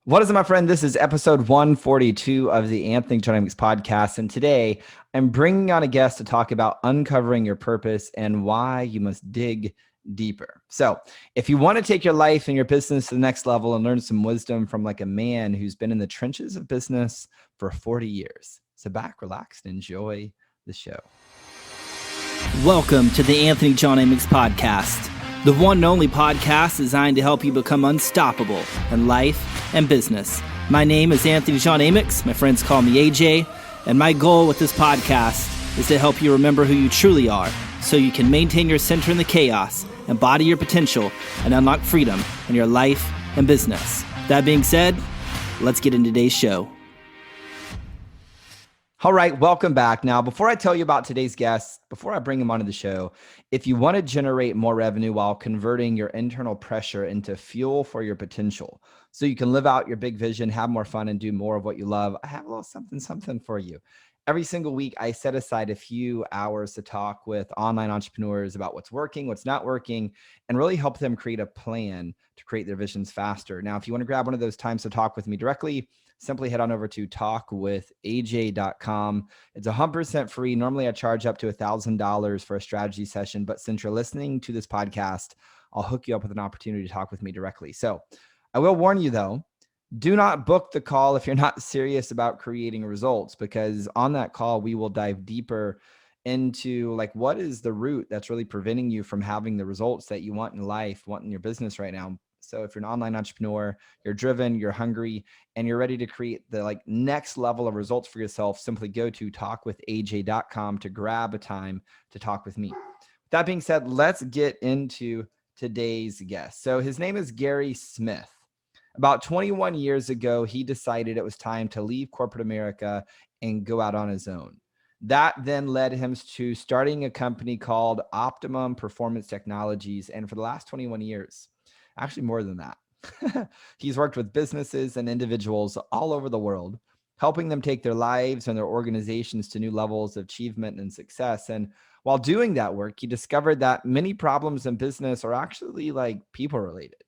What is it, my friend? This is episode 142 of the Anthony Genomics podcast. And today I'm bringing on a guest to talk about uncovering your purpose and why you must dig deeper. So if you want to take your life and your business to the next level and learn some wisdom from like a man who's been in the trenches of business for 40 years, sit back, relax, and enjoy the show. Welcome to the Anthony Genomics podcast, the one and only podcast designed to help you become unstoppable in life and business. My name is Anthony Genomics. My friends call me AJ, and my goal with this podcast is to help you remember who you truly are so you can maintain your center in the chaos, embody your potential, and unlock freedom in your life and business. That being said, let's get into today's show. All right, welcome back. Now, before I tell you about today's guest, before I bring him onto the show, if you want to generate more revenue while converting your internal pressure into fuel for your potential, so you can live out your big vision, have more fun, and do more of what you love, I have a little something for you. Every single week, I set aside a few hours to talk with online entrepreneurs about what's working, what's not working, and really help them create a plan to create their visions faster. Now, if you want to grab one of those times to talk with me directly, simply head on over to talkwithaj.com. It's 100% free. Normally, I charge up to $1,000 for a strategy session, but since you're listening to this podcast, I'll hook you up with an opportunity to talk with me directly. So I will warn you, though, do not book the call if you're not serious about creating results, because on that call, we will dive deeper into like what is the root that's really preventing you from having the results that you want in life, want in your business right now. So if you're an online entrepreneur, you're driven, you're hungry, and you're ready to create the like next level of results for yourself, simply go to talkwithaj.com to grab a time to talk with me. With that being said, let's get into today's guest. So his name is Gary Smith. About 21 years ago, he decided it was time to leave corporate America and go out on his own. That then led him to starting a company called Optimum Performance Technologies. And for the last 21 years, actually more than that, he's worked with businesses and individuals all over the world, helping them take their lives and their organizations to new levels of achievement and success. And while doing that work, he discovered that many problems in business are actually like people related.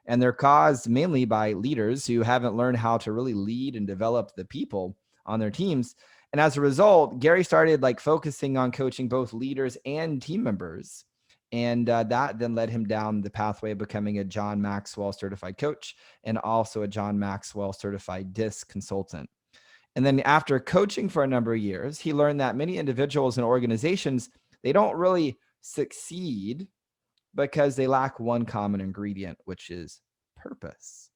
And they're caused mainly by leaders who haven't learned how to really lead and develop the people on their teams. And as a result, Gary started like focusing on coaching both leaders and team members. And that then led him down the pathway of becoming a John Maxwell certified coach and also a John Maxwell certified DISC consultant. And then after coaching for a number of years, he learned that many individuals and organizations, they don't really succeed because they lack one common ingredient, which is purpose.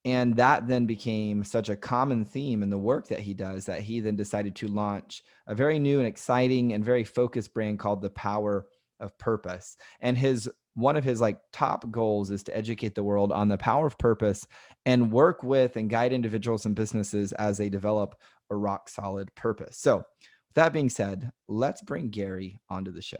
And that then became such a common theme in the work that he does that he then decided to launch a very new and exciting and very focused brand called The Power of Purpose. And one of his like top goals is to educate the world on the power of purpose and work with and guide individuals and businesses as they develop a rock solid purpose. So with that being said, let's bring Gary onto the show.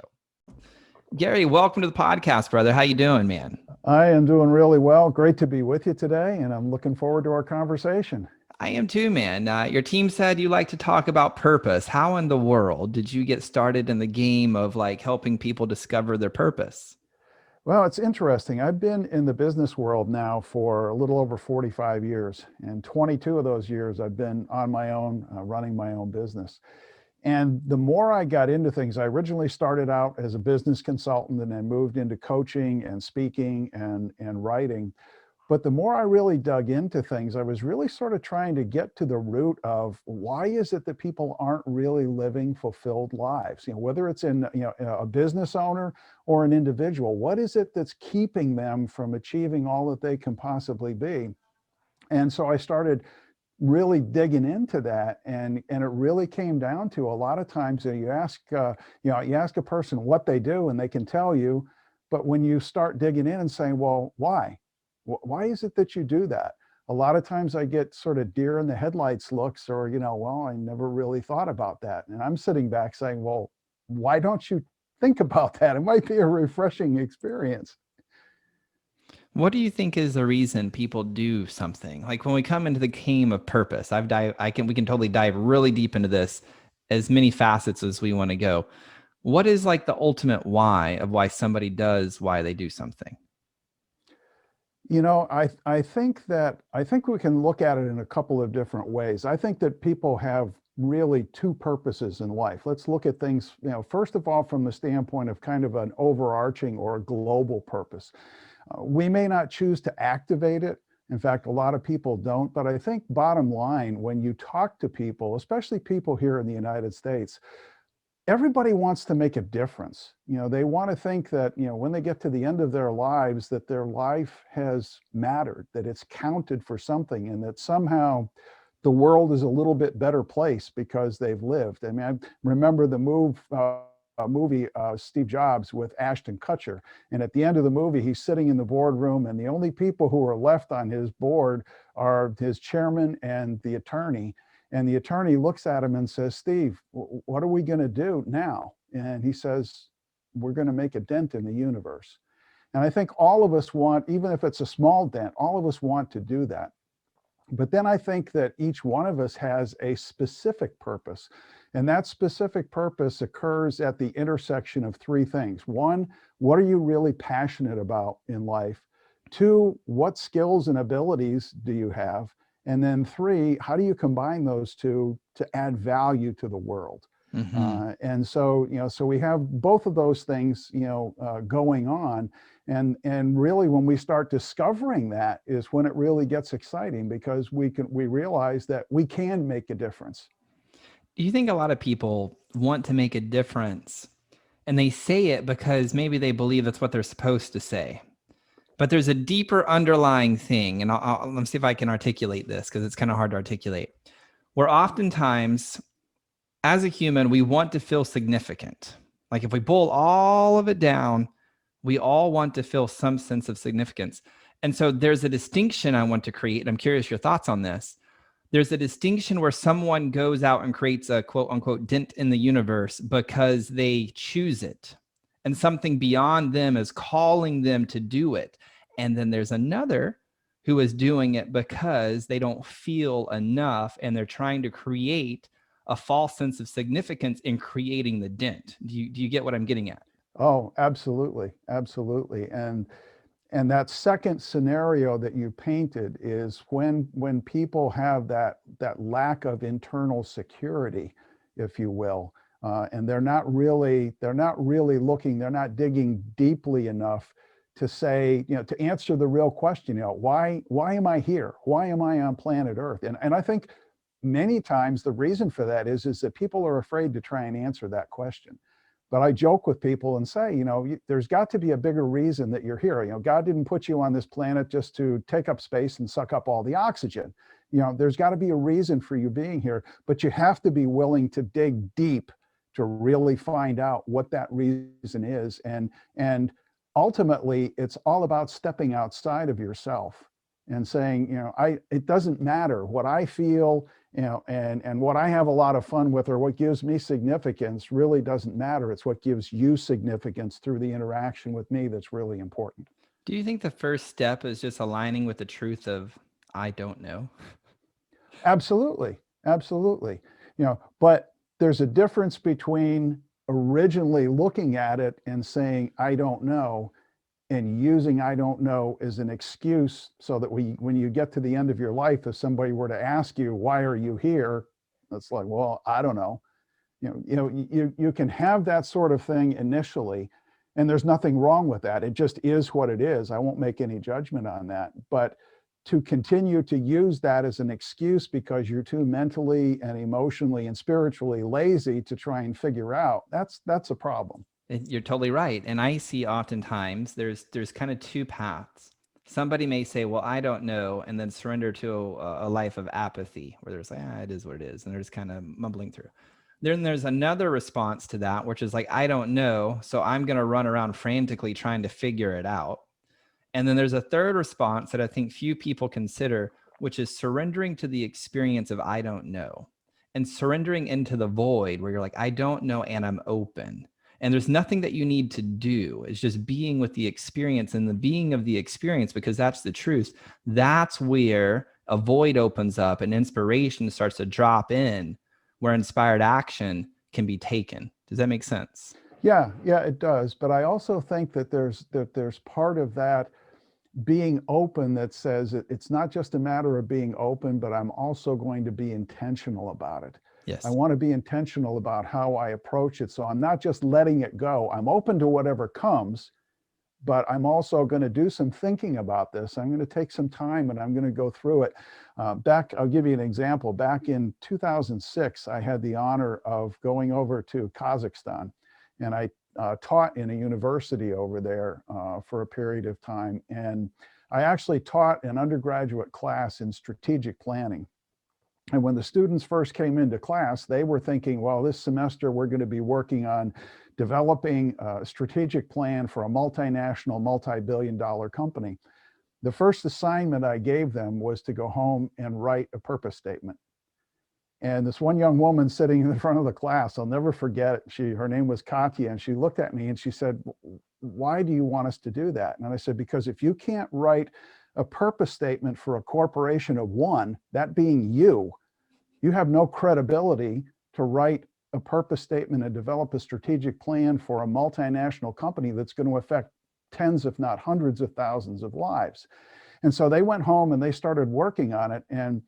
Gary, welcome to the podcast, brother. How you doing, man? I am doing really well. Great to be with you today, and I'm looking forward to our conversation. I am too, man. Your team said you like to talk about purpose. How in the world did you get started in the game of like helping people discover their purpose? Well, it's interesting. I've been in the business world now for a little over 45 years, and 22 of those years I've been on my own, running my own business. And the more I got into things, I originally started out as a business consultant and then moved into coaching and speaking and writing. But the more I really dug into things, I was really sort of trying to get to the root of why is it that people aren't really living fulfilled lives? Whether it's in a business owner or an individual, what is it that's keeping them from achieving all that they can possibly be? And so I started really digging into that, and it really came down to a lot of times that you ask a person what they do and they can tell you, but when you start digging in and saying, well, why is it that you do that? A lot of times I get sort of deer in the headlights looks, or well, I never really thought about that. And I'm sitting back saying, well, why don't you think about that? It might be a refreshing experience. What do you think is the reason people do something? Like when we come into the game of purpose, we can totally dive really deep into this, as many facets as we want to go. What is like the ultimate why of why somebody does why they do something? I think we can look at it in a couple of different ways. I think that people have really two purposes in life. Let's look at things, first of all, from the standpoint of kind of an overarching or a global purpose. We may not choose to activate it. In fact, a lot of people don't. But I think bottom line, when you talk to people, especially people here in the United States, everybody wants to make a difference. They want to think that, when they get to the end of their lives, that their life has mattered, that it's counted for something, and that somehow the world is a little bit better place because they've lived. I mean, I remember the movie Steve Jobs with Ashton Kutcher. And at the end of the movie, he's sitting in the boardroom, and the only people who are left on his board are his chairman and the attorney. And the attorney looks at him and says, "Steve, what are we going to do now?" And he says, "We're going to make a dent in the universe." And I think all of us want, even if it's a small dent, all of us want to do that. But then I think that each one of us has a specific purpose. And that specific purpose occurs at the intersection of three things. One, what are you really passionate about in life? Two, what skills and abilities do you have? And then three, how do you combine those two to add value to the world? And so, so we have both of those things, going on. And really, when we start discovering that is when it really gets exciting, because we realize that we can make a difference. Do you think a lot of people want to make a difference and they say it because maybe they believe that's what they're supposed to say? But there's a deeper underlying thing, and let me see if I can articulate this, because it's kind of hard to articulate. Where oftentimes, as a human, we want to feel significant. Like if we boil all of it down, we all want to feel some sense of significance. And so there's a distinction I want to create, and I'm curious your thoughts on this. There's a distinction where someone goes out and creates a quote unquote dent in the universe because they choose it, and something beyond them is calling them to do it. And then there's another who is doing it because they don't feel enough, and they're trying to create a false sense of significance in creating the dent. Do you get what I'm getting at? Oh, absolutely. Absolutely. And that second scenario that you painted is when people have that lack of internal security, if you will, and they're not really looking, they're not digging deeply enough to say, to answer the real question, why am I here? Why am I on planet Earth? And I think many times the reason for that is that people are afraid to try and answer that question. But I joke with people and say, there's got to be a bigger reason that you're here. God didn't put you on this planet just to take up space and suck up all the oxygen. There's got to be a reason for you being here, but you have to be willing to dig deep to really find out what that reason is. And ultimately, it's all about stepping outside of yourself and saying, it doesn't matter what I feel, and what I have a lot of fun with, or what gives me significance, really doesn't matter. It's what gives you significance through the interaction with me that's really important. Do you think the first step is just aligning with the truth of, I don't know? Absolutely. Absolutely. But there's a difference between originally looking at it and saying, I don't know, and using I don't know as an excuse, so that when you get to the end of your life, if somebody were to ask you, why are you here? It's like, well, I don't know. You can have that sort of thing initially, and there's nothing wrong with that. It just is what it is. I won't make any judgment on that. But to continue to use that as an excuse because you're too mentally and emotionally and spiritually lazy to try and figure out, that's a problem. You're totally right. And I see oftentimes there's kind of two paths. Somebody may say, well, I don't know, and then surrender to a life of apathy, where there's like, it is what it is. And they're just kind of mumbling through. Then there's another response to that, which is like, I don't know, so I'm going to run around frantically trying to figure it out. And then there's a third response that I think few people consider, which is surrendering to the experience of I don't know, and surrendering into the void where you're like, I don't know, and I'm open. And there's nothing that you need to do. It's just being with the experience, and the being of the experience, because that's the truth. That's where a void opens up and inspiration starts to drop in, where inspired action can be taken. Does that make sense? Yeah, it does. But I also think that there's part of that being open that says it's not just a matter of being open, but I'm also going to be intentional about it. I Yes. want to be intentional about how I approach it. So I'm not just letting it go. I'm open to whatever comes, but I'm also going to do some thinking about this. I'm going to take some time and I'm going to go through it. I'll give you an example. Back in 2006, I had the honor of going over to Kazakhstan, and I taught in a university over there for a period of time. And I actually taught an undergraduate class in strategic planning. And when the students first came into class, they were thinking, well, this semester we're going to be working on developing a strategic plan for a multinational, multi-billion-dollar company. The first assignment I gave them was to go home and write a purpose statement. And this one young woman sitting in the front of the class, I'll never forget it. Her name was Katya, and she looked at me and she said, why do you want us to do that? And I said, because if you can't write a purpose statement for a corporation of one, that being you have no credibility to write a purpose statement and develop a strategic plan for a multinational company that's going to affect tens, if not hundreds of thousands of lives. And so they went home and they started working on it. And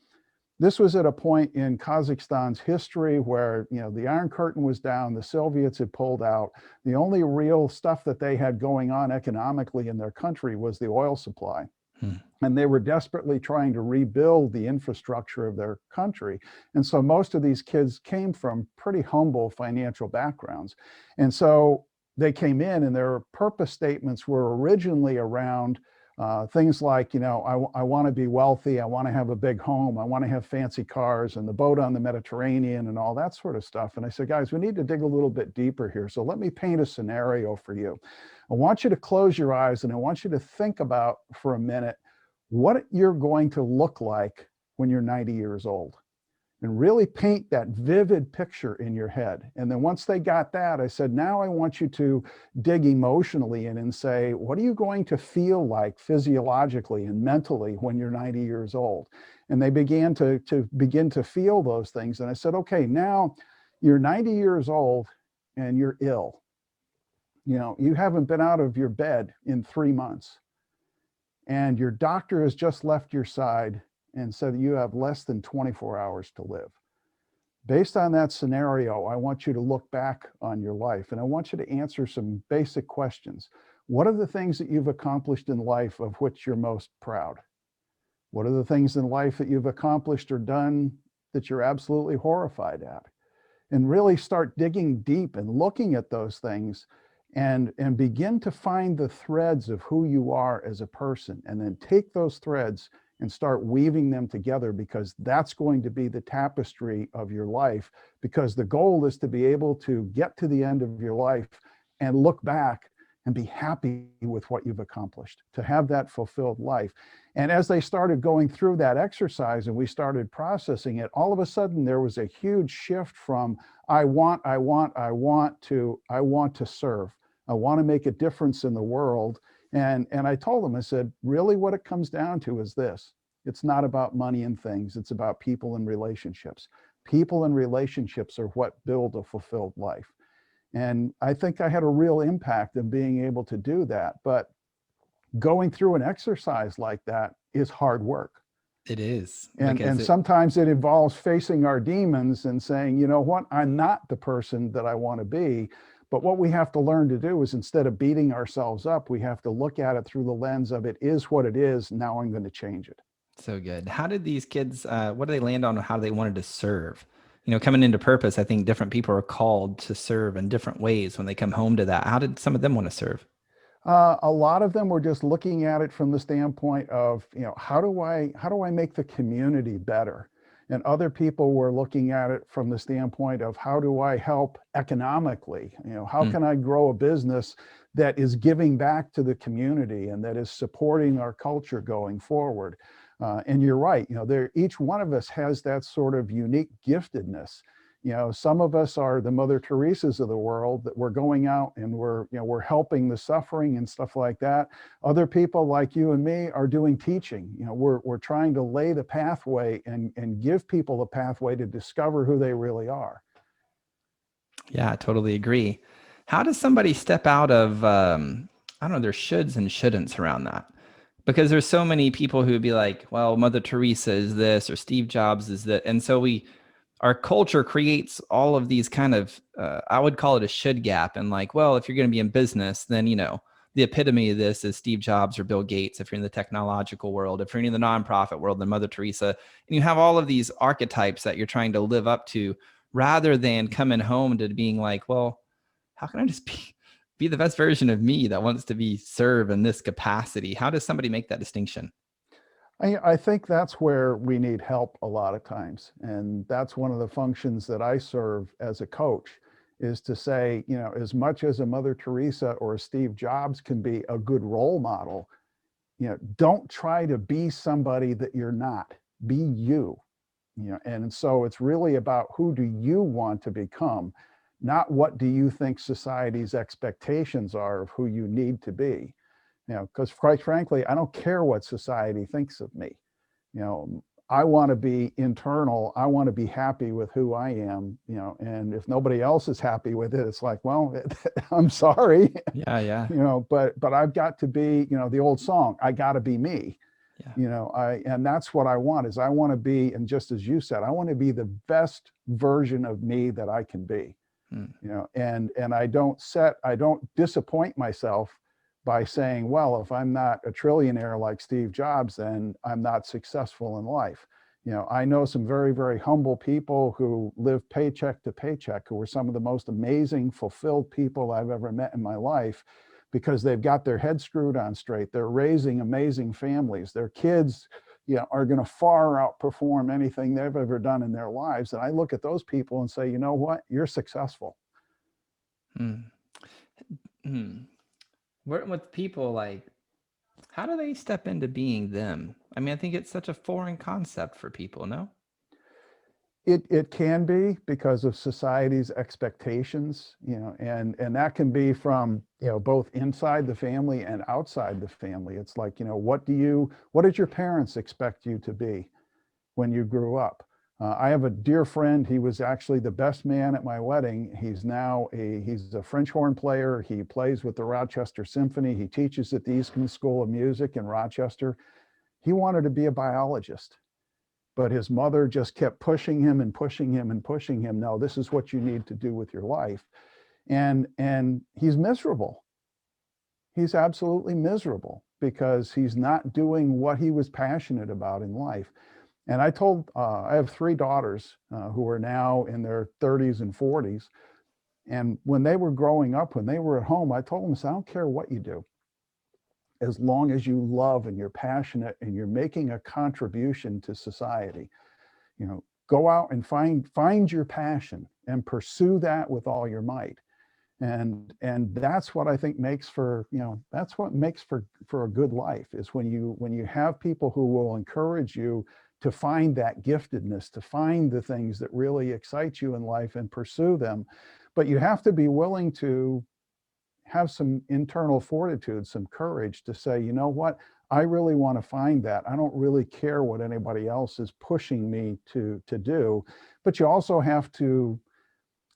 this was at a point in Kazakhstan's history where, the Iron Curtain was down, the Soviets had pulled out. The only real stuff that they had going on economically in their country was the oil supply. And they were desperately trying to rebuild the infrastructure of their country. And so most of these kids came from pretty humble financial backgrounds. And so they came in and their purpose statements were originally around things like, I want to be wealthy, I want to have a big home, I want to have fancy cars and the boat on the Mediterranean and all that sort of stuff. And I said, guys, we need to dig a little bit deeper here. So let me paint a scenario for you. I want you to close your eyes and I want you to think about for a minute what you're going to look like when you're 90 years old, and really paint that vivid picture in your head. And then once they got that, I said, now I want you to dig emotionally in and say, what are you going to feel like physiologically and mentally when you're 90 years old? And they began to feel those things. And I said, okay, now you're 90 years old and you're ill. You haven't been out of your bed in 3 months. And your doctor has just left your side and said that you have less than 24 hours to live. Based on that scenario, I want you to look back on your life and I want you to answer some basic questions. What are the things that you've accomplished in life of which you're most proud? What are the things in life that you've accomplished or done that you're absolutely horrified at? And really start digging deep and looking at those things and begin to find the threads of who you are as a person, and then take those threads and start weaving them together, because that's going to be the tapestry of your life. Because the goal is to be able to get to the end of your life and look back and be happy with what you've accomplished, to have that fulfilled life. And as they started going through that exercise and we started processing it, all of a sudden there was a huge shift from I want to serve. I want to make a difference in the world. And I told them, I said, really what it comes down to is this. It's not about money and things. It's about people and relationships. People and relationships are what build a fulfilled life. And I think I had a real impact in being able to do that. But going through an exercise like that is hard work. It is. And sometimes it involves facing our demons and saying, you know what, I'm not the person that I want to be. But what we have to learn to do is, instead of beating ourselves up, we have to look at it through the lens of it is what it is. Now I'm going to change it. So good. How did these kids, what do they land on how they wanted to serve? Coming into purpose, I think different people are called to serve in different ways when they come home to that. How did some of them want to serve? A lot of them were just looking at it from the standpoint of, how do I make the community better? And other people were looking at it from the standpoint of, how do I help economically? How can I grow a business that is giving back to the community and that is supporting our culture going forward? And you're right, each one of us has that sort of unique giftedness. Some of us are the Mother Teresas of the world, that we're going out and we're helping the suffering and stuff like that. Other people like you and me are doing teaching. We're trying to lay the pathway and give people a pathway to discover who they really are. Yeah, I totally agree. How does somebody step out of, their shoulds and shouldn'ts around that? because there's so many people who would be like, well, Mother Teresa is this or Steve Jobs is that. And so our culture creates all of these kind of, I would call it a should gap. And like, well, if you're going to be in business, then, the epitome of this is Steve Jobs or Bill Gates. If you're in the technological world, if you're in the nonprofit world, then Mother Teresa, and you have all of these archetypes that you're trying to live up to rather than coming home to being like, well, how can I just be the best version of me that wants to be serve in this capacity? How does somebody make that distinction? I think that's where we need help a lot of times. And that's one of the functions that I serve as a coach, is to say, as much as a Mother Teresa or a Steve Jobs can be a good role model, don't try to be somebody that you're not. Be you. And so it's really about who do you want to become, not what do you think society's expectations are of who you need to be. Because quite frankly, I don't care what society thinks of me. I want to be internal. I want to be happy with who I am, and if nobody else is happy with it, it's like, well, I'm sorry. Yeah. But I've got to be, the old song, I got to be me. Yeah. And that's what I want, is I want to be, and just as you said, I want to be the best version of me that I can be. And I don't disappoint myself by saying, well, if I'm not a trillionaire like Steve Jobs, then I'm not successful in life. I know some very, very humble people who live paycheck to paycheck, who are some of the most amazing, fulfilled people I've ever met in my life, because they've got their head screwed on straight. They're raising amazing families. Their kids, are going to far outperform anything they've ever done in their lives. And I look at those people and say, you know what? You're successful. With people, like, how do they step into being them? I mean, I think it's such a foreign concept for people, no? It can be because of society's expectations, and that can be from, both inside the family and outside the family. It's like, what did your parents expect you to be when you grew up? I have a dear friend. He was actually the best man at my wedding. He's a French horn player. He plays with the Rochester Symphony. He teaches at the Eastman School of Music in Rochester. He wanted to be a biologist, but his mother just kept pushing him and pushing him and pushing him. No, this is what you need to do with your life. And he's miserable. He's absolutely miserable because he's not doing what he was passionate about in life. And I have 3 daughters who are now in their 30s and 40s. And when they were growing up, when they were at home, I told them, I don't care what you do, as long as you love and you're passionate and you're making a contribution to society. Go out and find your passion and pursue that with all your might. And that's what I think makes for a good life, is when you have people who will encourage you to find that giftedness, to find the things that really excite you in life and pursue them. But you have to be willing to have some internal fortitude, some courage to say, you know what, I really want to find that. I don't really care what anybody else is pushing me to do. But you also have to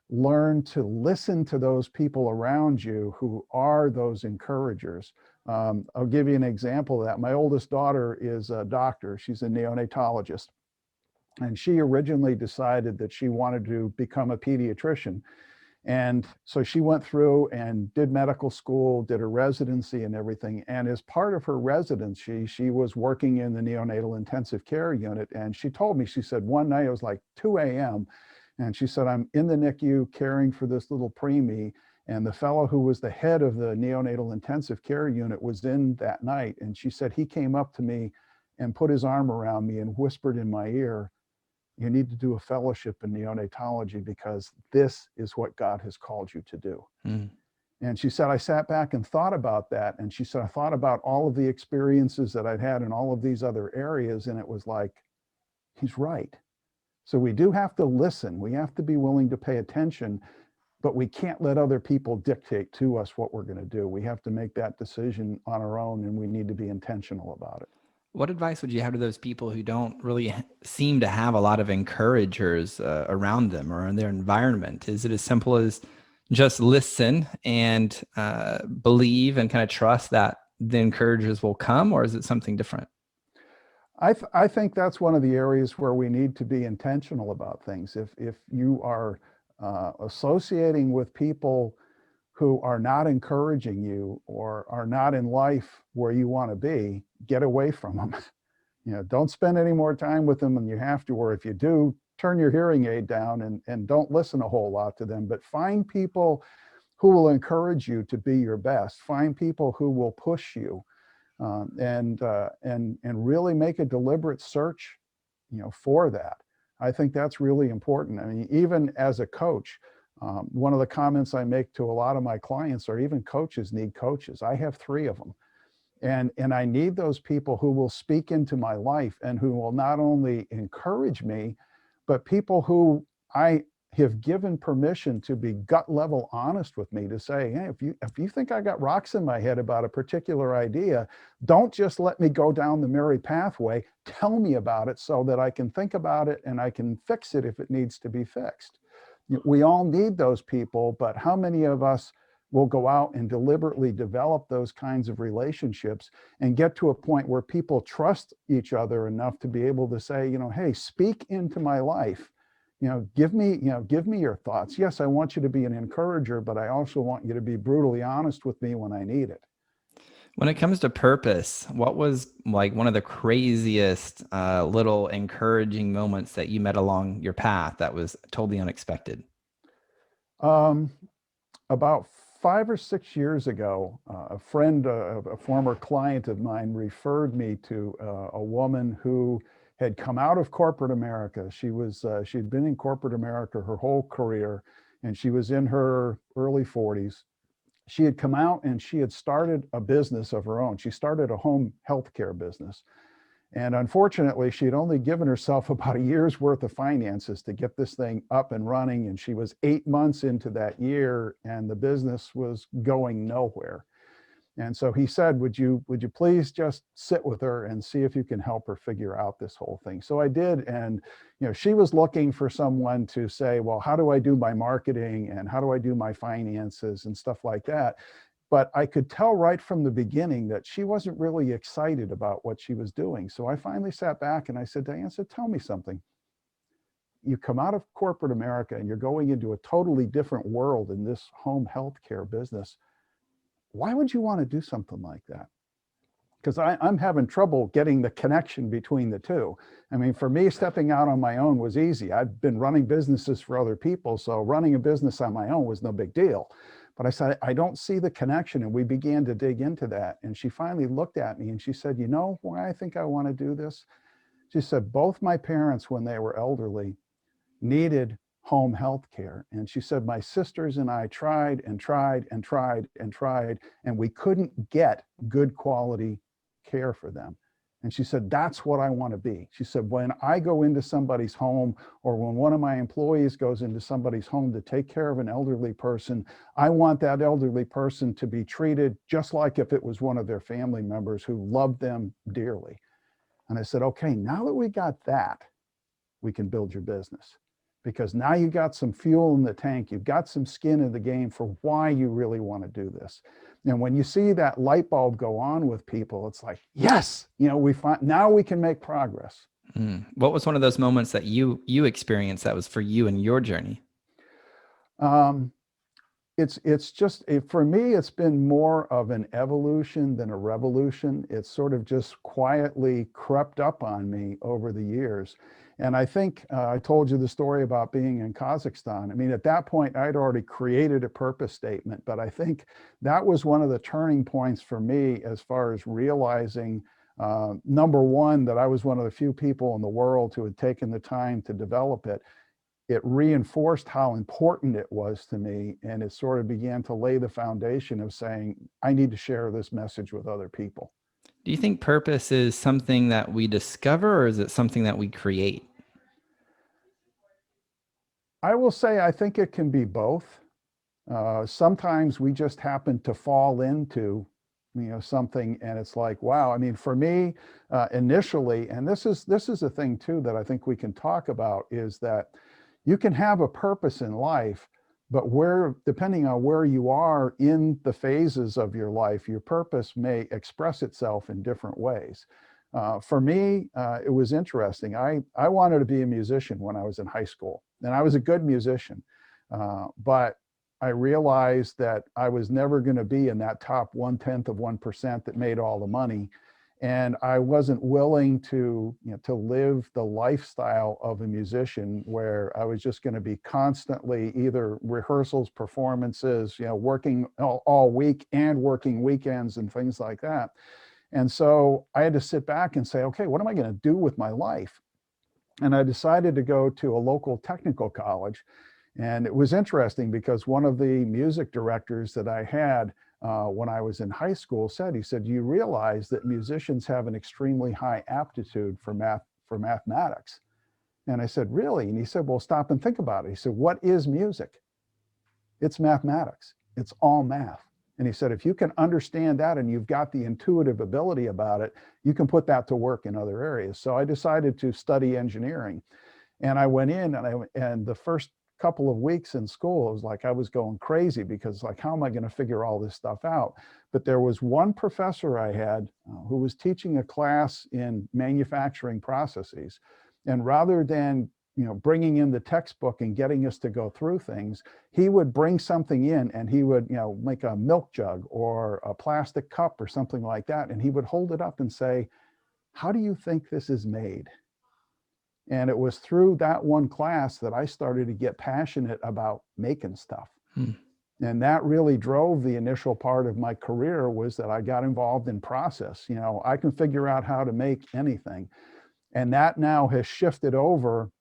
learn to listen to those people around you who are those encouragers. I'll give you an example of that. My oldest daughter is a doctor. She's a neonatologist. And she originally decided that she wanted to become a pediatrician. And so she went through and did medical school, did her residency and everything. And as part of her residency, she was working in the neonatal intensive care unit. And she told me, she said, one night it was like 2 a.m. And she said, I'm in the NICU caring for this little preemie. And the fellow who was the head of the neonatal intensive care unit was in that night. And she said, he came up to me and put his arm around me and whispered in my ear, you need to do a fellowship in neonatology because this is what God has called you to do. And she said, I sat back and thought about that. And she said, I thought about all of the experiences that I'd had in all of these other areas. And it was like, he's right. So we do have to listen. We have to be willing to pay attention, but we can't let other people dictate to us what we're going to do. We have to make that decision on our own, and we need to be intentional about it. What advice would you have to those people who don't really seem to have a lot of encouragers around them or in their environment? Is it as simple as just listen and believe and kind of trust that the encouragers will come, or is it something different? I think that's one of the areas where we need to be intentional about things. If you are associating with people who are not encouraging you or are not in life where you want to be, get away from them. Don't spend any more time with them than you have to, or if you do, turn your hearing aid down and don't listen a whole lot to them. But find people who will encourage you to be your best. Find people who will push you, and really make a deliberate search, for that. I think that's really important. I mean, even as a coach, one of the comments I make to a lot of my clients are even coaches need coaches. I have 3 of them. And I need those people who will speak into my life and who will not only encourage me, but people who I have given permission to be gut level honest with me, to say, hey, if you think I got rocks in my head about a particular idea, don't just let me go down the merry pathway. Tell me about it so that I can think about it and I can fix it if it needs to be fixed. We all need those people, but how many of us will go out and deliberately develop those kinds of relationships and get to a point where people trust each other enough to be able to say, hey, speak into my life. Give me your thoughts. Yes, I want you to be an encourager, but I also want you to be brutally honest with me when I need it. When it comes to purpose, what was like one of the craziest little encouraging moments that you met along your path that was totally unexpected? Um, about 5 or 6 years ago, a friend, a former client of mine, referred me to a woman who had come out of corporate America. She'd been in corporate America her whole career, and she was in her early 40s. She had come out and she had started a business of her own. She started a home healthcare business. And unfortunately, she had only given herself about a year's worth of finances to get this thing up and running. And she was 8 months into that year, and the business was going nowhere. And so he said, would you please just sit with her and see if you can help her figure out this whole thing? So I did. And, she was looking for someone to say, well, how do I do my marketing and how do I do my finances and stuff like that? But I could tell right from the beginning that she wasn't really excited about what she was doing. So I finally sat back and I said, Diane, tell me something. You come out of corporate America and you're going into a totally different world in this home healthcare business. Why would you want to do something like that? Because I'm having trouble getting the connection between the two. I mean, for me, stepping out on my own was easy. I've been running businesses for other people, so running a business on my own was no big deal. But I said, I don't see the connection. And we began to dig into that. And she finally looked at me and she said, you know why I think I want to do this? She said, both my parents, when they were elderly, needed home health care. And she said, my sisters and I tried and tried and tried and tried, and we couldn't get good quality care for them. And she said, that's what I want to be. She said, when I go into somebody's home, or when one of my employees goes into somebody's home to take care of an elderly person, I want that elderly person to be treated just like if it was one of their family members who loved them dearly. And I said, okay, now that we got that, we can build your business. Because now you got some fuel in the tank, you've got some skin in the game for why you really want to do this. And when you see that light bulb go on with people, it's like, yes, we find now we can make progress. What was one of those moments that you experienced that was for you in your journey? It's just, for me, it's been more of an evolution than a revolution. It's sort of just quietly crept up on me over the years. And I think I told you the story about being in Kazakhstan. I mean, at that point, I'd already created a purpose statement, but I think that was one of the turning points for me as far as realizing, number one, that I was one of the few people in the world who had taken the time to develop it. It reinforced how important it was to me, and it sort of began to lay the foundation of saying, I need to share this message with other people. Do you think purpose is something that we discover, or is it something that we create? I will say I think it can be both. Sometimes we just happen to fall into something, and it's like, wow. I mean, for me, initially, and this is a thing too that I think we can talk about, is that you can have a purpose in life, But depending on where you are in the phases of your life, your purpose may express itself in different ways. For me, it was interesting. I wanted to be a musician when I was in high school, and I was a good musician. But I realized that I was never going to be in that top 0.1% that made all the money. And I wasn't willing to live the lifestyle of a musician where I was just going to be constantly either rehearsals, performances, working all week and working weekends and things like that. And so I had to sit back and say, okay, what am I going to do with my life? And I decided to go to a local technical college. And it was interesting because one of the music directors that I had when I was in high school he said, you realize that musicians have an extremely high aptitude for mathematics. And I said, really? And he said, well, stop and think about it. He said, what is music? It's mathematics. It's all math. And he said, if you can understand that and you've got the intuitive ability about it, you can put that to work in other areas. So I decided to study engineering. And I went in and the first couple of weeks in school, it was like I was going crazy because like, how am I going to figure all this stuff out? But there was one professor I had who was teaching a class in manufacturing processes. And rather than bringing in the textbook and getting us to go through things, he would bring something in and he would make a milk jug or a plastic cup or something like that. And he would hold it up and say, how do you think this is made? And it was through that one class that I started to get passionate about making stuff. And that really drove the initial part of my career, was that I got involved in process. I can figure out how to make anything. And that now has shifted over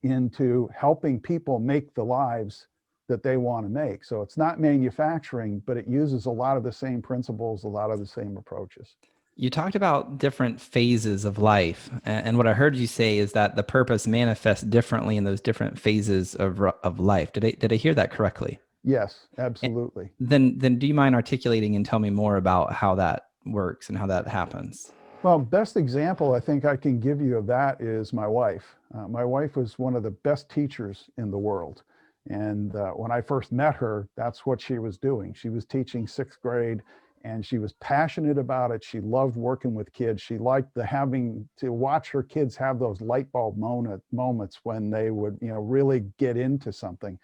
into helping people make the lives that they want to make. So it's not manufacturing, but it uses a lot of the same principles, a lot of the same approaches. You talked about different phases of life. And what I heard you say is that the purpose manifests differently in those different phases of life. Did I hear that correctly? Yes, absolutely. Then do you mind articulating and tell me more about how that works and how that happens? Well, best example I think I can give you of that is my wife. My wife was one of the best teachers in the world. And when I first met her, that's what she was doing. She was teaching sixth grade, and she was passionate about it. She loved working with kids. She liked having to watch her kids have those light bulb moments when they would, really get into something.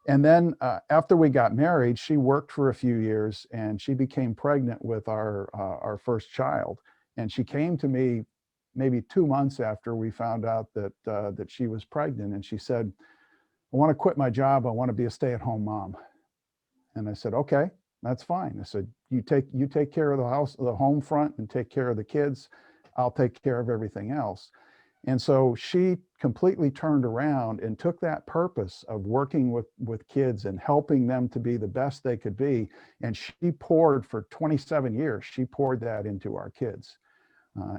And then after we got married, she worked for a few years, and she became pregnant with our first child. And she came to me maybe 2 months after we found out that she was pregnant, and she said, I want to quit my job. I want to be a stay-at-home mom. And I said, okay, that's fine. I said, you take care of the house, the home front, and take care of the kids. I'll take care of everything else. And so she completely turned around and took that purpose of working with kids and helping them to be the best they could be. And she poured for 27 years, she poured that into our kids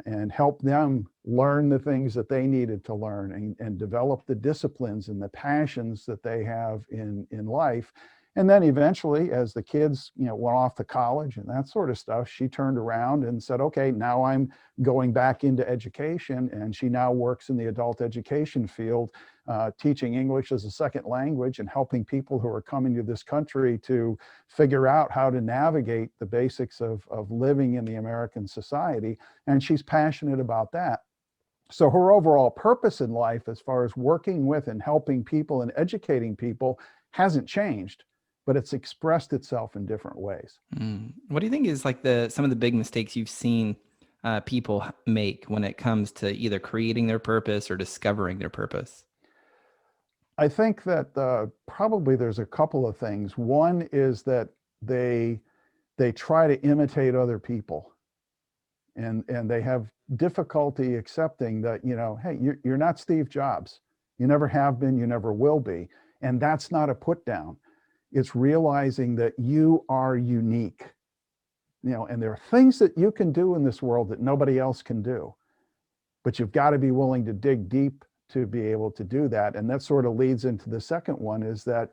and helped them learn the things that they needed to learn and develop the disciplines and the passions that they have in life. And then eventually, as the kids, went off to college and that sort of stuff, she turned around and said, okay, now I'm going back into education. And she now works in the adult education field, teaching English as a second language and helping people who are coming to this country to figure out how to navigate the basics of living in the American society. And she's passionate about that. So her overall purpose in life, as far as working with and helping people and educating people, hasn't changed, but it's expressed itself in different ways. What do you think is like some of the big mistakes you've seen people make when it comes to either creating their purpose or discovering their purpose? I think that probably there's a couple of things. One is that they try to imitate other people, and they have difficulty accepting that, hey, you're not Steve Jobs. You never have been, you never will be. And that's not a put down. It's realizing that you are unique, and there are things that you can do in this world that nobody else can do, but you've got to be willing to dig deep to be able to do that. And that sort of leads into the second one, is that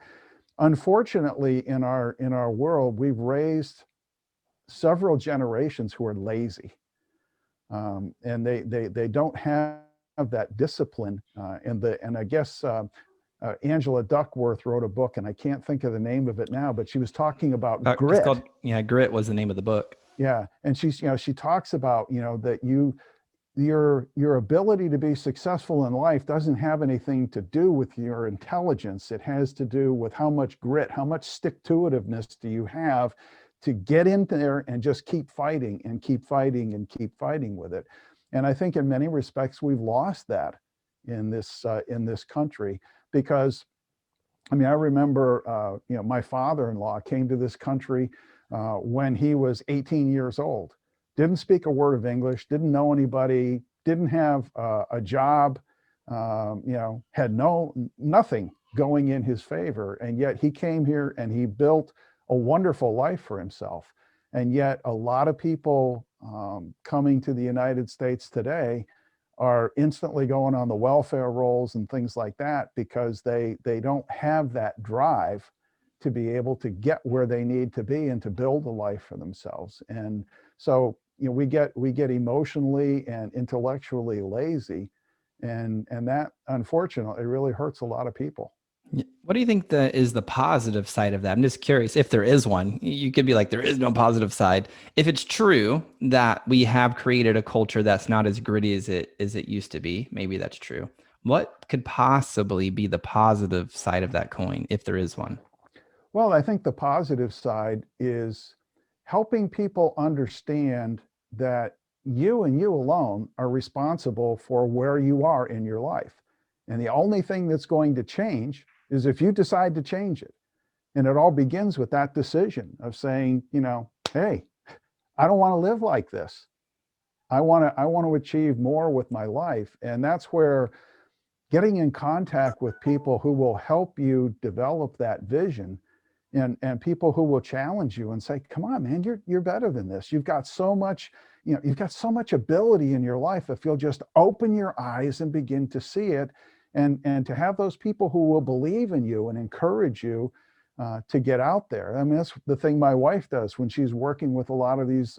unfortunately in our world, we've raised several generations who are lazy, and they don't have that discipline, and I guess Angela Duckworth wrote a book, and I can't think of the name of it now, but she was talking about It's grit. called, Grit was the name of the book. Yeah, and she talks about, that your ability to be successful in life doesn't have anything to do with your intelligence. It has to do with how much grit, how much stick-to-itiveness do you have to get in there and just keep fighting and keep fighting and keep fighting with it. And I think in many respects we've lost that in this country, because I mean, I remember, my father-in-law came to this country when he was 18 years old. Didn't speak a word of English, didn't know anybody, didn't have a job, had nothing going in his favor. And yet he came here and he built a wonderful life for himself. And yet a lot of people coming to the United States today are instantly going on the welfare rolls and things like that, because they don't have that drive to be able to get where they need to be and to build a life for themselves. And so we get emotionally and intellectually lazy, and that unfortunately really hurts a lot of people. What do you think is the positive side of that? I'm just curious if there is one. You could be like, there is no positive side. If it's true that we have created a culture that's not as gritty as it used to be, maybe that's true. What could possibly be the positive side of that coin, if there is one? Well, I think the positive side is helping people understand that you and you alone are responsible for where you are in your life. And the only thing that's going to change is if you decide to change it. And it all begins with that decision of saying, hey, I don't want to live like this. I want to achieve more with my life. And that's where getting in contact with people who will help you develop that vision, and people who will challenge you and say, come on, man, you're better than this. You've got so much ability in your life if you'll just open your eyes and begin to see it. And to have those people who will believe in you and encourage you to get out there. I mean, that's the thing my wife does when she's working with a lot of these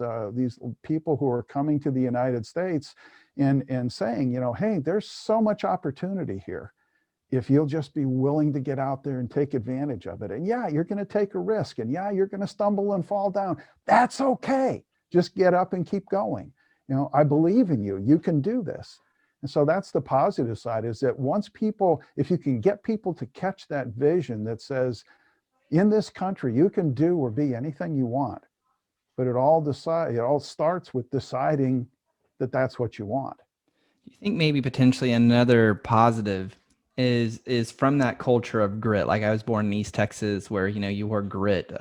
people who are coming to the United States, and saying, hey, there's so much opportunity here if you'll just be willing to get out there and take advantage of it. And yeah, you're going to take a risk, and yeah, you're going to stumble and fall down. That's okay. Just get up and keep going. I believe in you. You can do this. And so that's the positive side, is that if you can get people to catch that vision that says, in this country, you can do or be anything you want, but it all starts with deciding that that's what you want. Do you think maybe potentially another positive is from that culture of grit? Like, I was born in East Texas, where you wore grit,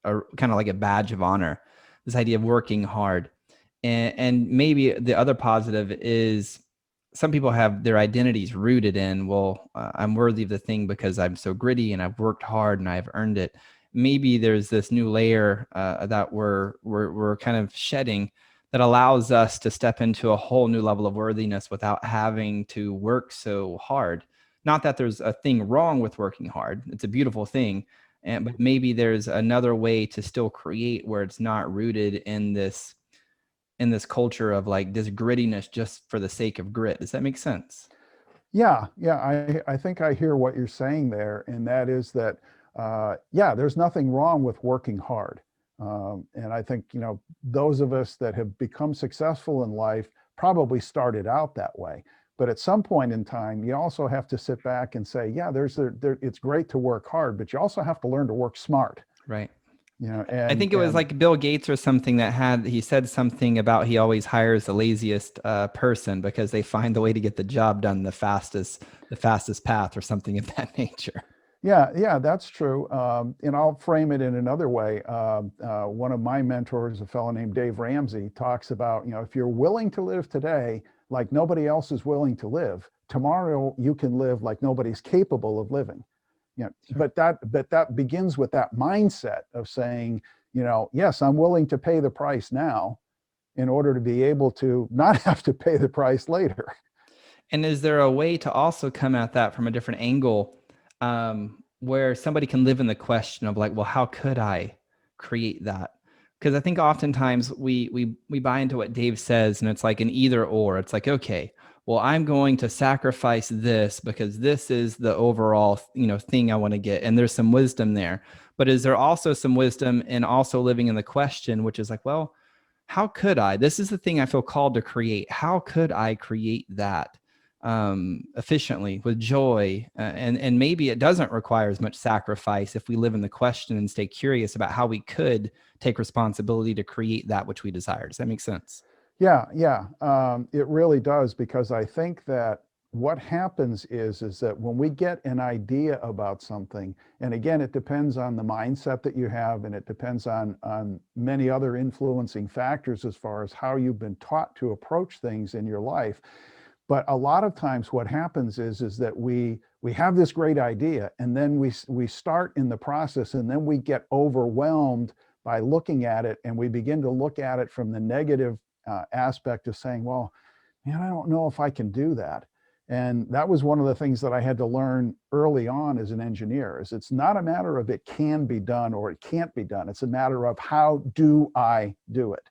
kind of like a badge of honor. This idea of working hard, and maybe the other positive is some people have their identities rooted in, well, I'm worthy of the thing because I'm so gritty and I've worked hard and I've earned it. Maybe there's this new layer that we're kind of shedding, that allows us to step into a whole new level of worthiness without having to work so hard. Not that there's a thing wrong with working hard. It's a beautiful thing. But maybe there's another way to still create where it's not rooted in this culture of like this grittiness just for the sake of grit. Does that make sense? Yeah. I think I hear what you're saying there. And that is that, there's nothing wrong with working hard. And I think, those of us that have become successful in life probably started out that way. But at some point in time, you also have to sit back and say, yeah, it's great to work hard, but you also have to learn to work smart. Right. And I think it was like Bill Gates or something he said something about he always hires the laziest person because they find the way to get the job done the fastest path, or something of that nature. Yeah, that's true. And I'll frame it in another way. One of my mentors, a fellow named Dave Ramsey, talks about, if you're willing to live today like nobody else is willing to live, tomorrow you can live like nobody's capable of living. Sure. But that begins with that mindset of saying, yes, I'm willing to pay the price now in order to be able to not have to pay the price later. And is there a way to also come at that from a different angle, where somebody can live in the question of like, well, how could I create that? Because I think oftentimes we buy into what Dave says, and it's like an either or. It's like, okay, well, I'm going to sacrifice this because this is the overall, thing I want to get. And there's some wisdom there. But is there also some wisdom in also living in the question, which is like, well, how could I? This is the thing I feel called to create. How could I create that efficiently with joy? And maybe it doesn't require as much sacrifice if we live in the question and stay curious about how we could take responsibility to create that which we desire. Does that make sense? Yeah, yeah, it really does, because I think that what happens is that when we get an idea about something, and again, it depends on the mindset that you have, and it depends on many other influencing factors as far as how you've been taught to approach things in your life. But a lot of times, what happens is that we have this great idea, and then we start in the process, and then we get overwhelmed by looking at it, and we begin to look at it from the negative aspect of saying, well, man, I don't know if I can do that. And that was one of the things that I had to learn early on as an engineer, is it's not a matter of it can be done or it can't be done. It's a matter of how do I do it?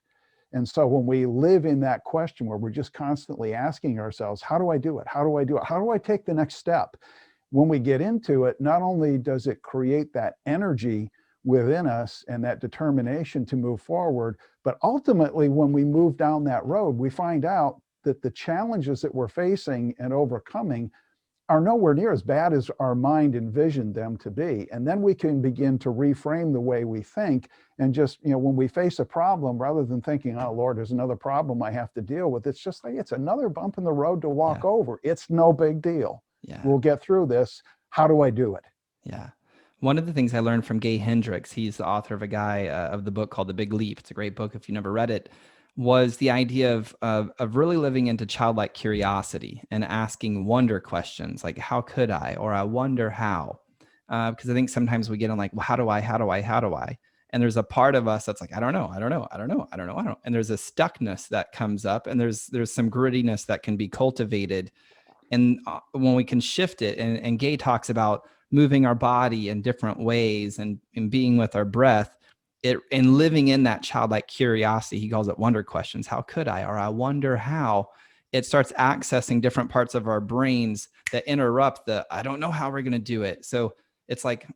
And so when we live in that question where we're just constantly asking ourselves, how do I do it? How do I do it? How do I take the next step? When we get into it, not only does it create that energy within us and that determination to move forward, but ultimately, when we move down that road, we find out that the challenges that we're facing and overcoming are nowhere near as bad as our mind envisioned them to be. And then we can begin to reframe the way we think, and just, when we face a problem, rather than thinking, oh Lord, there's another problem I have to deal with, it's just like, it's another bump in the road to walk over. It's no big deal. We'll get through this. How do I do it? Yeah. One of the things I learned from Gay Hendricks, he's the author of of the book called The Big Leap. It's a great book if you never read it. Was the idea of really living into childlike curiosity and asking wonder questions like, how could I? Or I wonder how. Because I think sometimes we get in like, well, how do I? And there's a part of us that's like, I don't know. And there's a stuckness that comes up, and there's some grittiness that can be cultivated. And when we can shift it, and Gay talks about moving our body in different ways and being with our breath, and living in that childlike curiosity, he calls it wonder questions. How could I? Or I wonder how. It starts accessing different parts of our brains that interrupt the, I don't know how we're going to do it. So it's like,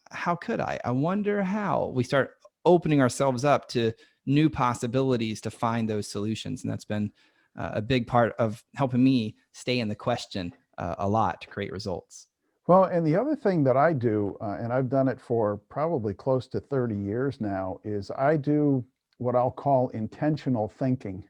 how could I? I wonder how. We start opening ourselves up to new possibilities to find those solutions. And that's been a big part of helping me stay in the question a lot to create results. Well, and the other thing that I do, and I've done it for probably close to 30 years now, is I do what I'll call intentional thinking.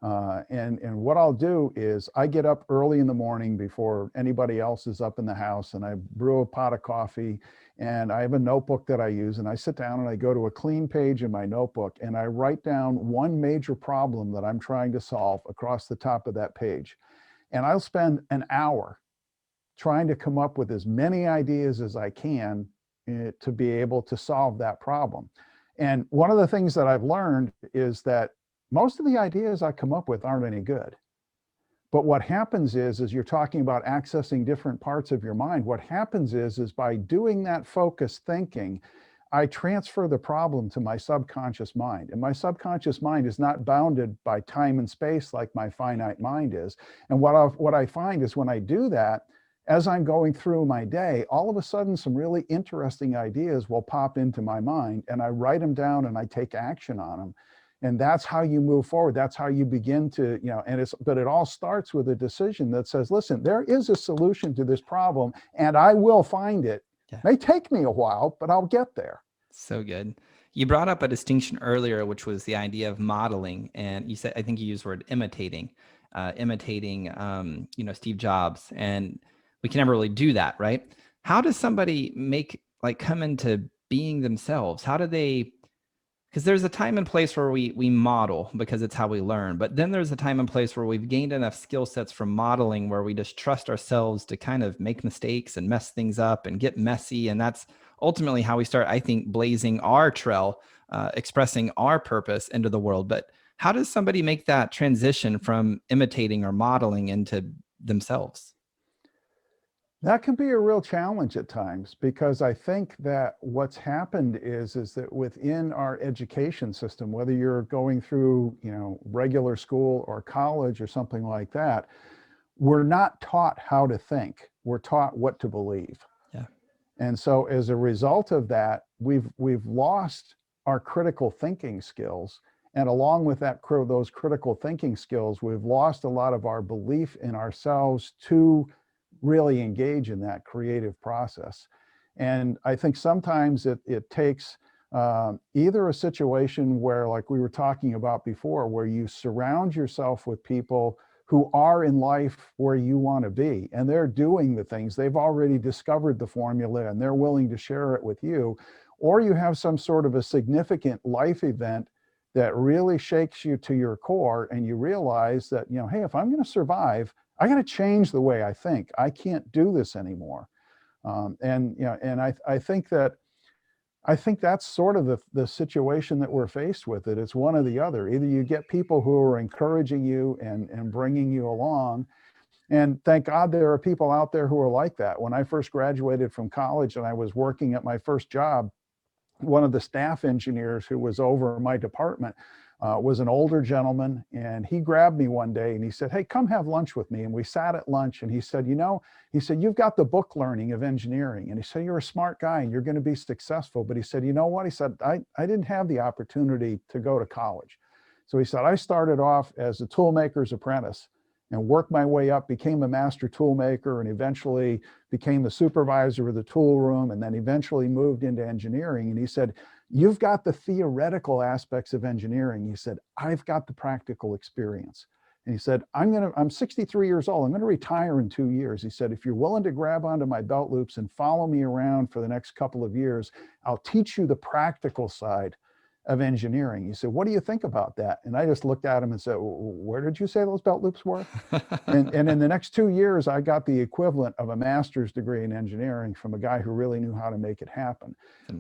And what I'll do is I get up early in the morning before anybody else is up in the house, and I brew a pot of coffee, and I have a notebook that I use, and I sit down and I go to a clean page in my notebook, and I write down one major problem that I'm trying to solve across the top of that page. And I'll spend an hour trying to come up with as many ideas as I can to be able to solve that problem. And one of the things that I've learned is that most of the ideas I come up with aren't any good. But what happens is you're talking about accessing different parts of your mind. What happens is by doing that focused thinking, I transfer the problem to my subconscious mind. And my subconscious mind is not bounded by time and space like my finite mind is. And what I find is when I do that, as I'm going through my day, all of a sudden some really interesting ideas will pop into my mind, and I write them down and I take action on them. And that's how you move forward. That's how you begin to, but it all starts with a decision that says, listen, there is a solution to this problem, and I will find it. Yeah. It may take me a while, but I'll get there. So good. You brought up a distinction earlier, which was the idea of modeling. And you said, I think you used the word imitating, Steve Jobs. And we can never really do that, right? How does somebody come into being themselves? How do they, because there's a time and place where we model because it's how we learn. But then there's a time and place where we've gained enough skill sets from modeling where we just trust ourselves to kind of make mistakes and mess things up and get messy. And that's ultimately how we start, I think, blazing our trail, expressing our purpose into the world. But how does somebody make that transition from imitating or modeling into themselves? That can be a real challenge at times, because I think that what's happened is that within our education system, whether you're going through, regular school or college or something like that, we're not taught how to think. We're taught what to believe. Yeah. And so as a result of that, we've lost our critical thinking skills. And along with those critical thinking skills, we've lost a lot of our belief in ourselves to really engage in that creative process. And I think sometimes it takes either a situation where, like we were talking about before, where you surround yourself with people who are in life where you want to be, and they're doing the things, they've already discovered the formula and they're willing to share it with you, or you have some sort of a significant life event that really shakes you to your core, and you realize that, hey, if I'm going to survive, I got to change the way I think. I can't do this anymore. I think that's sort of the situation that we're faced with. It's one or the other. Either you get people who are encouraging you and bringing you along, and thank God there are people out there who are like that. When I first graduated from college and I was working at my first job, one of the staff engineers who was over my department was an older gentleman, and he grabbed me one day and he said, "Hey, come have lunch with me." And we sat at lunch, and he said, "You've got the book learning of engineering." And he said, "You're a smart guy and you're going to be successful." But he said, "You know what?" He said, I didn't have the opportunity to go to college. So he said, "I started off as a toolmaker's apprentice and worked my way up, became a master toolmaker, and eventually became the supervisor of the tool room, and then eventually moved into engineering." And he said, "You've got the theoretical aspects of engineering." He said, "I've got the practical experience." And he said, I'm 63 years old. I'm going to retire in 2 years. He said, "If you're willing to grab onto my belt loops and follow me around for the next couple of years, I'll teach you the practical side of engineering." He said, "What do you think about that?" And I just looked at him and said, "Where did you say those belt loops were?" And in the next 2 years, I got the equivalent of a master's degree in engineering from a guy who really knew how to make it happen.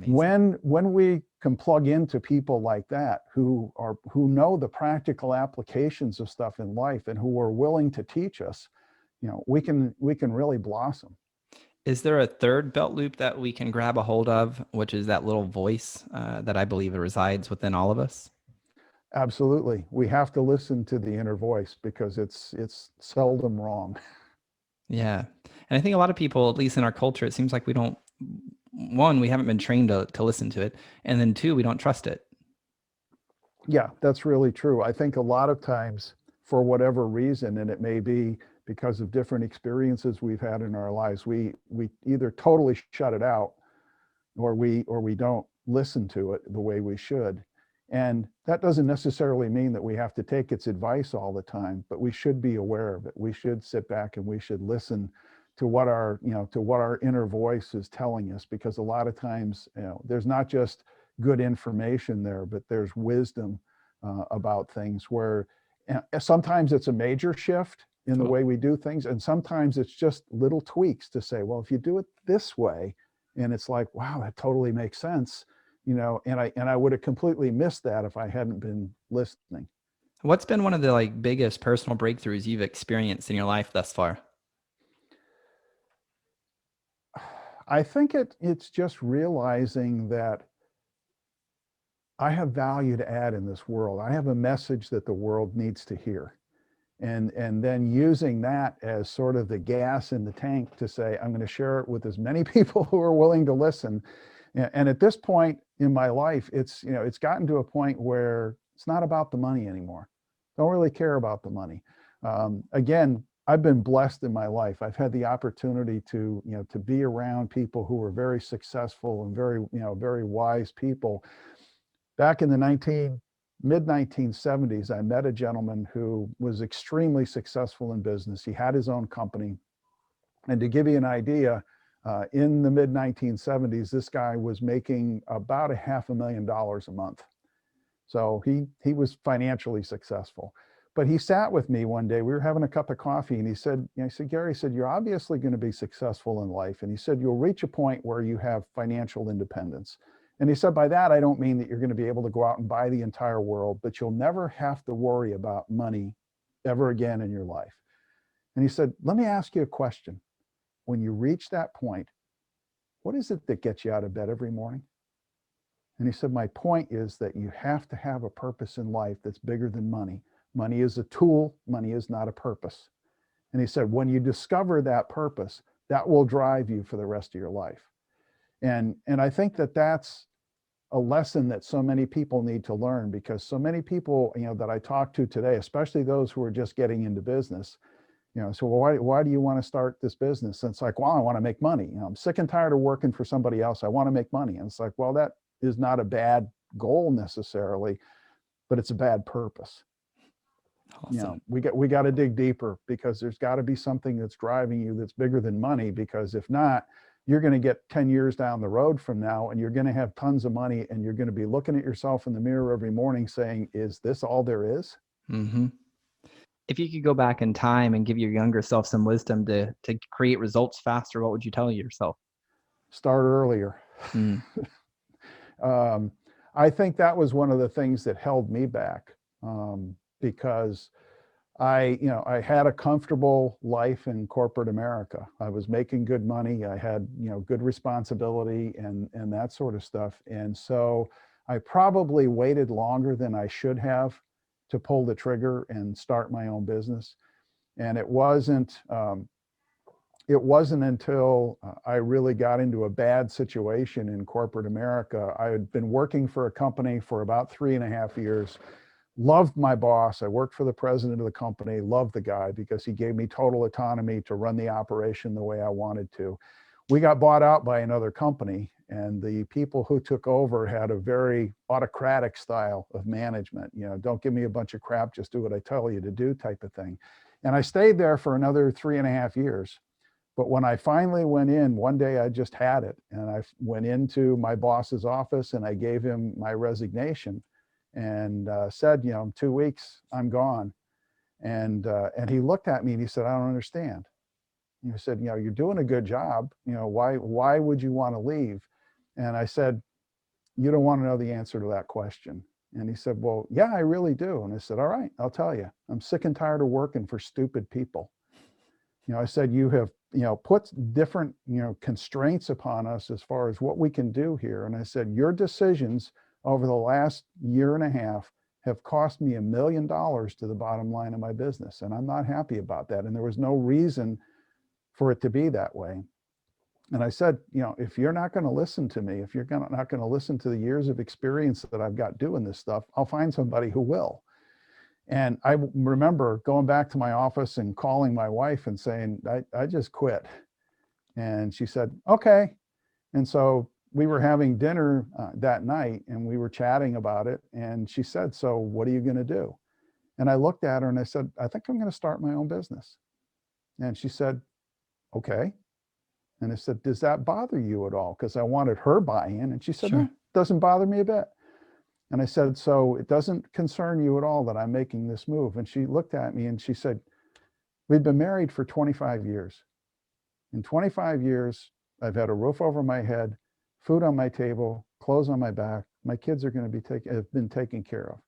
When we can plug into people like that who know the practical applications of stuff in life and who are willing to teach us, we can really blossom. Is there a third belt loop that we can grab a hold of, which is that little voice that I believe resides within all of us? Absolutely. We have to listen to the inner voice because it's seldom wrong. Yeah. And I think a lot of people, at least in our culture, it seems like we don't, one, we haven't been trained to listen to it. And then two, we don't trust it. Yeah, that's really true. I think a lot of times, for whatever reason, and it may be because of different experiences we've had in our lives, we either totally shut it out, or we don't listen to it the way we should. And that doesn't necessarily mean that we have to take its advice all the time, but we should be aware of it. We should sit back and we should listen to what our inner voice is telling us, because a lot of times, there's not just good information there, but there's wisdom about things where sometimes it's a major shift in the way we do things, and sometimes it's just little tweaks to say, well, if you do it this way, and it's like, wow, that totally makes sense, and I would have completely missed that if I hadn't been listening. What's been one of the biggest personal breakthroughs you've experienced in your life thus far? I think it's just realizing that I have value to add in this world. I have a message that the world needs to hear. And then using that as sort of the gas in the tank to say, I'm going to share it with as many people who are willing to listen. And at this point in my life, it's gotten to a point where it's not about the money anymore. Don't really care about the money. Again, I've been blessed in my life. I've had the opportunity to be around people who are very successful and very wise people. Back in the mid-1970s, I met a gentleman who was extremely successful in business. He had his own company. And to give you an idea, in the mid-1970s, this guy was making about $500,000 a month. So he was financially successful. But he sat with me one day. We were having a cup of coffee, and he said, "Gary," he said, "you're obviously going to be successful in life." And he said, "You'll reach a point where you have financial independence." And he said, "By that, I don't mean that you're going to be able to go out and buy the entire world, but you'll never have to worry about money ever again in your life." And he said, "Let me ask you a question. When you reach that point, what is it that gets you out of bed every morning?" And he said, "My point is that you have to have a purpose in life that's bigger than money. Money is a tool. Money is not a purpose." And he said, when you discover that purpose, that will drive you for the rest of your life. And I think that that's a lesson that so many people need to learn, because so many people, that I talk to today, especially those who are just getting into business, so why do you want to start this business? And it's like, well, I want to make money. I'm sick and tired of working for somebody else. I want to make money. And it's like, well, that is not a bad goal necessarily, but it's a bad purpose. Awesome. We got to dig deeper, because there's got to be something that's driving you that's bigger than money, because if not, you're going to get 10 years down the road from now and you're going to have tons of money and you're going to be looking at yourself in the mirror every morning saying, is this all there is? Mm-hmm. If you could go back in time and give your younger self some wisdom to create results faster, what would you tell yourself? Start earlier. Mm. I think that was one of the things that held me back, because I had a comfortable life in corporate America. I was making good money. I had, good responsibility and that sort of stuff. And so I probably waited longer than I should have to pull the trigger and start my own business. And it wasn't until I really got into a bad situation in corporate America. I had been working for a company for about 3.5 years. Loved my boss. I worked for the president of the company, loved the guy because he gave me total autonomy to run the operation the way I wanted to. We got bought out by another company, and the people who took over had a very autocratic style of management. Don't give me a bunch of crap, just do what I tell you to do type of thing. And I stayed there for another 3.5 years. But when I finally went in, one day I just had it. And I went into my boss's office and I gave him my resignation and said, in 2 weeks, I'm gone. And he looked at me and he said, I don't understand. He said, you're doing a good job. Why would you want to leave? And I said, you don't want to know the answer to that question. And he said, well, yeah, I really do. And I said, all right, I'll tell you. I'm sick and tired of working for stupid people. I said, you have, put different, constraints upon us as far as what we can do here. And I said, your decisions over the last 1.5 years have cost me $1 million to the bottom line of my business. And I'm not happy about that. And there was no reason for it to be that way. And I said, if you're not going to listen to me, if you're not going to listen to the years of experience that I've got doing this stuff, I'll find somebody who will. And I remember going back to my office and calling my wife and saying, I just quit. And she said, okay. And so we were having dinner that night and we were chatting about it. And she said, so what are you going to do? And I looked at her and I said, I think I'm going to start my own business. And she said, okay. And I said, does that bother you at all? Because I wanted her buy-in. And she said, Sure. no, it doesn't bother me a bit. And I said, so it doesn't concern you at all that I'm making this move? And she looked at me and she said, we've been married for 25 years. In 25 years, I've had a roof over my head, food on my table, clothes on my back. My kids are going to have been taken care of.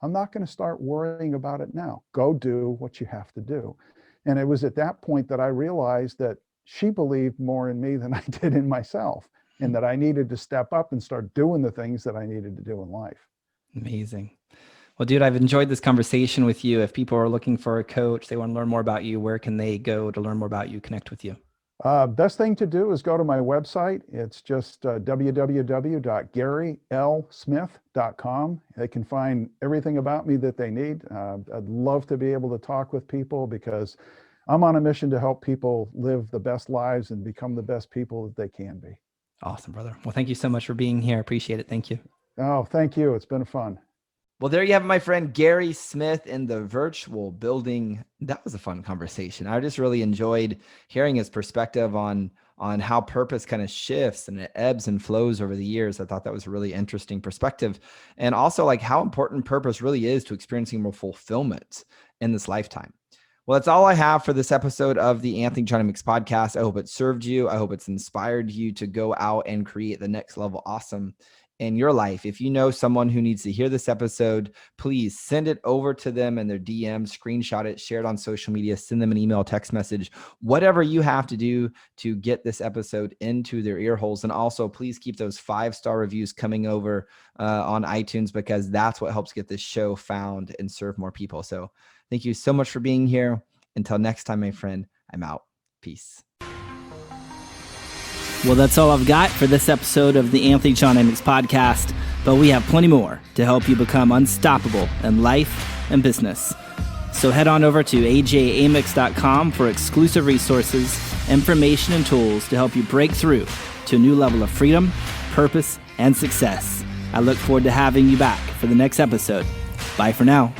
I'm not going to start worrying about it now. Go do what you have to do. And it was at that point that I realized that she believed more in me than I did in myself, and that I needed to step up and start doing the things that I needed to do in life. Amazing. Well, dude, I've enjoyed this conversation with you. If people are looking for a coach, they want to learn more about you, where can they go to learn more about you, connect with you? Best thing to do is go to my website. It's just www.garylsmith.com. They can find everything about me that they need. I'd love to be able to talk with people because I'm on a mission to help people live the best lives and become the best people that they can be. Awesome, brother. Well, thank you so much for being here. I appreciate it. Thank you. Oh, thank you. It's been fun. Well, there you have it, my friend Gary Smith in the virtual building. That was a fun conversation. I just really enjoyed hearing his perspective on how purpose kind of shifts and it ebbs and flows over the years. I thought that was a really interesting perspective. And also like how important purpose really is to experiencing more fulfillment in this lifetime. Well, that's all I have for this episode of the Anthony Johnny podcast. I hope it served you. I hope it's inspired you to go out and create the next level awesome in your life. If you know someone who needs to hear this episode, please send it over to them in their DM, screenshot it, share it on social media, send them an email, text message, whatever you have to do to get this episode into their ear holes. And also please keep those 5-star reviews coming over on iTunes, because that's what helps get this show found and serve more people. So thank you so much for being here. Until next time, my friend, I'm out. Peace. Well, that's all I've got for this episode of the Anthony John Amyx podcast, but we have plenty more to help you become unstoppable in life and business. So head on over to ajamyx.com for exclusive resources, information, and tools to help you break through to a new level of freedom, purpose, and success. I look forward to having you back for the next episode. Bye for now.